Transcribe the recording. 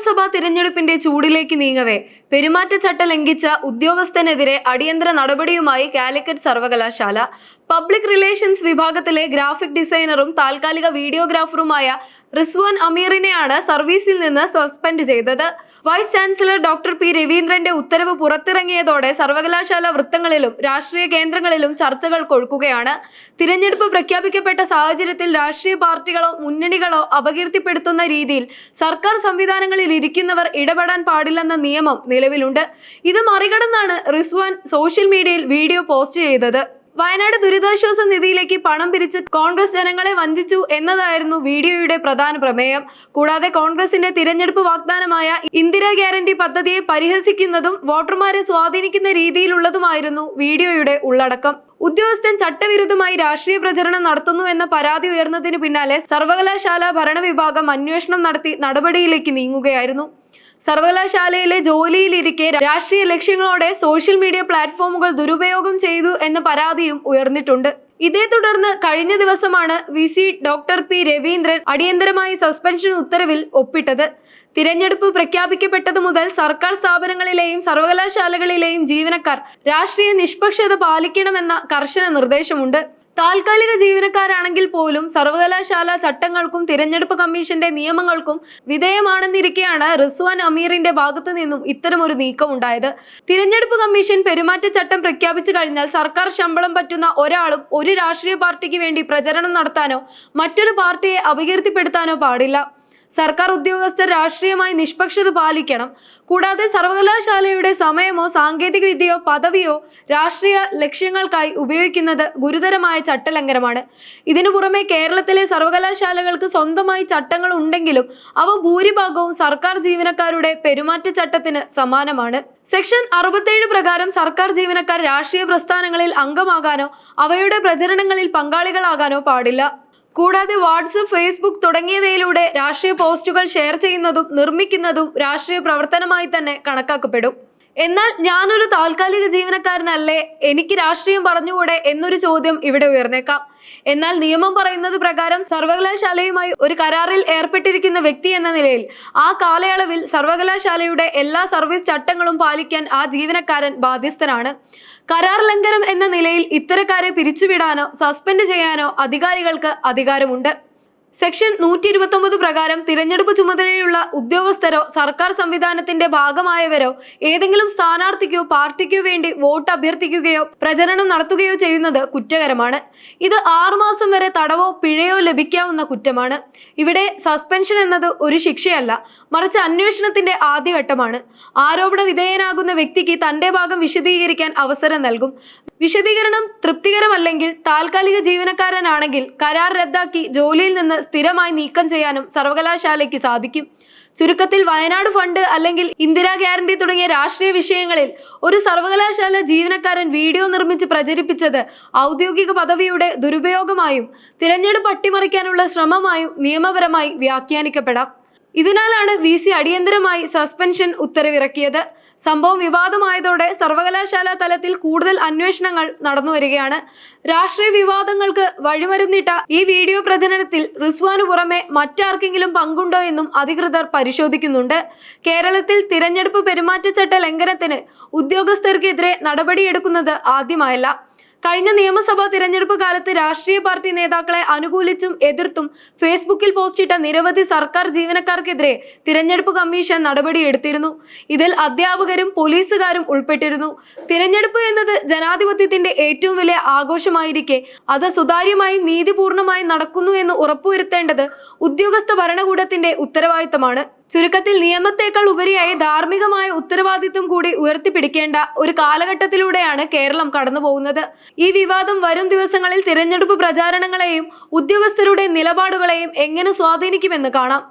നിയമസഭാ തിരഞ്ഞെടുപ്പിന്റെ ചൂടിലേക്ക് നീങ്ങവേ പെരുമാറ്റച്ചട്ടം ലംഘിച്ച ഉദ്യോഗസ്ഥനെതിരെ അടിയന്തര നടപടിയുമായി കാലിക്കറ്റ് സർവകലാശാല. പബ്ലിക് റിലേഷൻസ് വിഭാഗത്തിലെ ഗ്രാഫിക് ഡിസൈനറും താൽക്കാലിക വീഡിയോഗ്രാഫറുമായ റിസ്വാൻ അമീറിനെയാണ് സർവീസിൽ നിന്ന് സസ്പെൻഡ് ചെയ്തത്. വൈസ് ചാൻസലർ ഡോക്ടർ പി രവീന്ദ്രന്റെ ഉത്തരവ് പുറത്തിറങ്ങിയതോടെ സർവകലാശാല വൃത്തങ്ങളിലും രാഷ്ട്രീയ കേന്ദ്രങ്ങളിലും ചർച്ചകൾ കൊഴുക്കുകയാണ്. തിരഞ്ഞെടുപ്പ് പ്രഖ്യാപിക്കപ്പെട്ട സാഹചര്യത്തിൽ രാഷ്ട്രീയ പാർട്ടികളോ മുന്നണികളോ അപകീർത്തിപ്പെടുത്തുന്ന രീതിയിൽ സർക്കാർ സംവിധാനങ്ങളിൽ ഇരിക്കുന്നവർ ഇടപെടാൻ പാടില്ലെന്ന നിയമം നിലവിലുണ്ട്. ഇത് മറികടന്നാണ് റിസ്വാൻ സോഷ്യൽ മീഡിയയിൽ വീഡിയോ പോസ്റ്റ് ചെയ്തത്. വയനാട് ദുരിതാശ്വാസ നിധിയിലേക്ക് പണം പിരിച്ച് കോൺഗ്രസ് ജനങ്ങളെ വഞ്ചിച്ചു എന്നതായിരുന്നു വീഡിയോയുടെ പ്രധാന പ്രമേയം. കൂടാതെ കോൺഗ്രസിന്റെ തിരഞ്ഞെടുപ്പ് വാഗ്ദാനമായ ഇന്ദിരാ ഗ്യാരണ്ടി പദ്ധതിയെ പരിഹസിക്കുന്നതും വോട്ടർമാരെ സ്വാധീനിക്കുന്ന രീതിയിലുള്ളതുമായിരുന്നു വീഡിയോയുടെ ഉള്ളടക്കം. ഉദ്യോഗസ്ഥൻ ചട്ടവിരുദ്ധമായി രാഷ്ട്രീയ പ്രചരണം നടത്തുന്നു എന്ന പരാതി ഉയർന്നതിന് പിന്നാലെ സർവകലാശാല ഭരണവിഭാഗം അന്വേഷണം നടത്തി നടപടിയിലേക്ക് നീങ്ങുകയായിരുന്നു. സർവകലാശാലയിലെ ജോലിയിലിരിക്കെ രാഷ്ട്രീയ ലക്ഷ്യങ്ങളോടെ സോഷ്യൽ മീഡിയ പ്ലാറ്റ്ഫോമുകൾ ദുരുപയോഗം ചെയ്തു എന്ന പരാതിയും ഉയർന്നിട്ടുണ്ട്. ഇതേ തുടർന്ന് കഴിഞ്ഞ ദിവസമാണ് VC ഡോക്ടർ പി രവീന്ദ്രൻ അടിയന്തരമായി സസ്പെൻഷൻ ഉത്തരവിൽ ഒപ്പിട്ടത്. തിരഞ്ഞെടുപ്പ് പ്രഖ്യാപിക്കപ്പെട്ടതു മുതൽ സർക്കാർ സ്ഥാപനങ്ങളിലെയും സർവകലാശാലകളിലെയും ജീവനക്കാർ രാഷ്ട്രീയ നിഷ്പക്ഷത പാലിക്കണമെന്ന കർശന നിർദ്ദേശമുണ്ട്. താൽക്കാലിക ജീവനക്കാരാണെങ്കിൽ പോലും സർവകലാശാല ചട്ടങ്ങൾക്കും തിരഞ്ഞെടുപ്പ് കമ്മീഷന്റെ നിയമങ്ങൾക്കും വിധേയമാണെന്നിരിക്കെയാണ് റിസ്വാൻ അമീറിന്റെ ഭാഗത്തു നിന്നും ഇത്തരമൊരു നീക്കം ഉണ്ടായത്. തിരഞ്ഞെടുപ്പ് കമ്മീഷൻ പെരുമാറ്റച്ചട്ടം പ്രഖ്യാപിച്ചു കഴിഞ്ഞാൽ സർക്കാർ ശമ്പളം പറ്റുന്ന ഒരാളും ഒരു രാഷ്ട്രീയ പാർട്ടിക്ക് വേണ്ടി പ്രചരണം നടത്താനോ മറ്റൊരു പാർട്ടിയെ അപകീർത്തിപ്പെടുത്താനോ പാടില്ല. സർക്കാർ ഉദ്യോഗസ്ഥർ രാഷ്ട്രീയമായി നിഷ്പക്ഷത പാലിക്കണം. കൂടാതെ സർവകലാശാലയുടെ സമയമോ സാങ്കേതിക വിദ്യയോ പദവിയോ രാഷ്ട്രീയ ലക്ഷ്യങ്ങൾക്കായി ഉപയോഗിക്കുന്നത് ഗുരുതരമായ ചട്ടലംഘനമാണ്. ഇതിനു പുറമെ കേരളത്തിലെ സർവകലാശാലകൾക്ക് സ്വന്തമായി ചട്ടങ്ങൾ ഉണ്ടെങ്കിലും അവ ഭൂരിഭാഗവും സർക്കാർ ജീവനക്കാരുടെ പെരുമാറ്റച്ചട്ടത്തിന് സമാനമാണ്. സെക്ഷൻ 67 പ്രകാരം സർക്കാർ ജീവനക്കാർ രാഷ്ട്രീയ പ്രസ്ഥാനങ്ങളിൽ അംഗമാകാനോ അവയുടെ പ്രചരണങ്ങളിൽ പങ്കാളികളാകാനോ പാടില്ല. കൂടാതെ വാട്സപ്പ്, ഫേസ്ബുക്ക് തുടങ്ങിയവയിലൂടെ രാഷ്ട്രീയ പോസ്റ്റുകൾ ഷെയർ ചെയ്യുന്നതും നിർമ്മിക്കുന്നതും രാഷ്ട്രീയ പ്രവർത്തനമായി തന്നെ കണക്കാക്കപ്പെടും. എന്നാൽ ഞാനൊരു താൽക്കാലിക ജീവനക്കാരനല്ലേ, എനിക്ക് രാഷ്ട്രീയം പറഞ്ഞുകൂടെ എന്നൊരു ചോദ്യം ഇവിടെ ഉയർന്നേക്കാം. എന്നാൽ നിയമം പറയുന്നത് പ്രകാരം സർവകലാശാലയുമായി ഒരു കരാറിൽ ഏർപ്പെട്ടിരിക്കുന്ന വ്യക്തി എന്ന നിലയിൽ ആ കാലയളവിൽ സർവകലാശാലയുടെ എല്ലാ സർവീസ് ചട്ടങ്ങളും പാലിക്കാൻ ആ ജീവനക്കാരൻ ബാധ്യസ്ഥനാണ്. കരാർ ലംഘനം എന്ന നിലയിൽ ഇത്തരക്കാരെ പിരിച്ചുവിടാനോ സസ്പെൻഡ് ചെയ്യാനോ അധികാരികൾക്ക് അധികാരമുണ്ട്. സെക്ഷൻ 129 പ്രകാരം തിരഞ്ഞെടുപ്പ് ചുമതലയുള്ള ഉദ്യോഗസ്ഥരോ സർക്കാർ സംവിധാനത്തിന്റെ ഭാഗമായവരോ ഏതെങ്കിലും സ്ഥാനാർത്ഥിക്കോ പാർട്ടിക്കോ വേണ്ടി വോട്ട് അഭ്യർത്ഥിക്കുകയോ പ്രചരണം നടത്തുകയോ ചെയ്യുന്നത് കുറ്റകരമാണ്. ഇത് 6 മാസം വരെ തടവോ പിഴയോ ലഭിക്കാവുന്ന കുറ്റമാണ്. ഇവിടെ സസ്പെൻഷൻ എന്നത് ഒരു ശിക്ഷയല്ല, മറിച്ച് അന്വേഷണത്തിന്റെ ആദ്യഘട്ടമാണ്. ആരോപണ വിധേയനാകുന്ന വ്യക്തിക്ക് തന്റെ ഭാഗം വിശദീകരിക്കാൻ അവസരം നൽകും. വിശദീകരണം തൃപ്തികരമല്ലെങ്കിൽ താൽക്കാലിക ജീവനക്കാരനാണെങ്കിൽ കരാർ റദ്ദാക്കി ജോലിയിൽ നിന്ന് സ്ഥിരമായി നീക്കം ചെയ്യാനും സർവകലാശാലയ്ക്ക് സാധിക്കും. ചുരുക്കത്തിൽ വയനാട് ഫണ്ട് അല്ലെങ്കിൽ ഇന്ദിരാ ഗ്യാരണ്ടി തുടങ്ങിയ രാഷ്ട്രീയ വിഷയങ്ങളിൽ ഒരു സർവകലാശാല ജീവനക്കാരൻ വീഡിയോ നിർമ്മിച്ച് പ്രചരിപ്പിച്ചത് ഔദ്യോഗിക പദവിയുടെ ദുരുപയോഗമായും തിരഞ്ഞെടുപ്പ് അട്ടിമറിക്കാനുള്ള ശ്രമമായും നിയമപരമായി വ്യാഖ്യാനിക്കപ്പെടാം. ഇതിനാലാണ് VC അടിയന്തരമായി സസ്പെൻഷൻ ഉത്തരവിറക്കിയത്. സംഭവം വിവാദമായതോടെ സർവകലാശാല തലത്തിൽ കൂടുതൽ അന്വേഷണങ്ങൾ നടന്നുവരികയാണ്. രാഷ്ട്രീയ വിവാദങ്ങൾക്ക് വഴിമരുന്നിട്ട ഈ വീഡിയോ പ്രചരണത്തിൽ റിസ്വാനു പുറമെ മറ്റാർക്കെങ്കിലും പങ്കുണ്ടോ എന്നും അധികൃതർ പരിശോധിക്കുന്നുണ്ട്. കേരളത്തിൽ തിരഞ്ഞെടുപ്പ് പെരുമാറ്റച്ചട്ട ലംഘനത്തിന് ഉദ്യോഗസ്ഥർക്കെതിരെ നടപടിയെടുക്കുന്നത് ആദ്യമായല്ല. കഴിഞ്ഞ നിയമസഭാ തിരഞ്ഞെടുപ്പ് കാലത്ത് രാഷ്ട്രീയ പാർട്ടി നേതാക്കളെ അനുകൂലിച്ചും എതിർത്തും ഫേസ്ബുക്കിൽ പോസ്റ്റിട്ട നിരവധി സർക്കാർ ജീവനക്കാർക്കെതിരെ തിരഞ്ഞെടുപ്പ് കമ്മീഷൻ നടപടിയെടുത്തിരുന്നു. ഇതിൽ അധ്യാപകരും പോലീസുകാരും ഉൾപ്പെട്ടിരുന്നു. തിരഞ്ഞെടുപ്പ് എന്നത് ജനാധിപത്യത്തിന്റെ ഏറ്റവും വലിയ ആഘോഷമായിരിക്കെ അത് സുതാര്യമായും നീതിപൂർണമായും നടക്കുന്നു എന്ന് ഉറപ്പുവരുത്തേണ്ടത് ഉദ്യോഗസ്ഥ ഭരണകൂടത്തിന്റെ ഉത്തരവാദിത്തമാണ്. ചുരുക്കത്തിൽ നിയമത്തേക്കാൾ ഉപരിയായി ധാർമ്മികമായ ഉത്തരവാദിത്വം കൂടി ഉയർത്തിപ്പിടിക്കേണ്ട ഒരു കാലഘട്ടത്തിലൂടെയാണ് കേരളം കടന്നുപോകുന്നത്. ഈ വിവാദം വരും ദിവസങ്ങളിൽ തിരഞ്ഞെടുപ്പ് പ്രചാരണങ്ങളെയും ഉദ്യോഗസ്ഥരുടെ നിലപാടുകളെയും എങ്ങനെ സ്വാധീനിക്കുമെന്ന് കാണാം.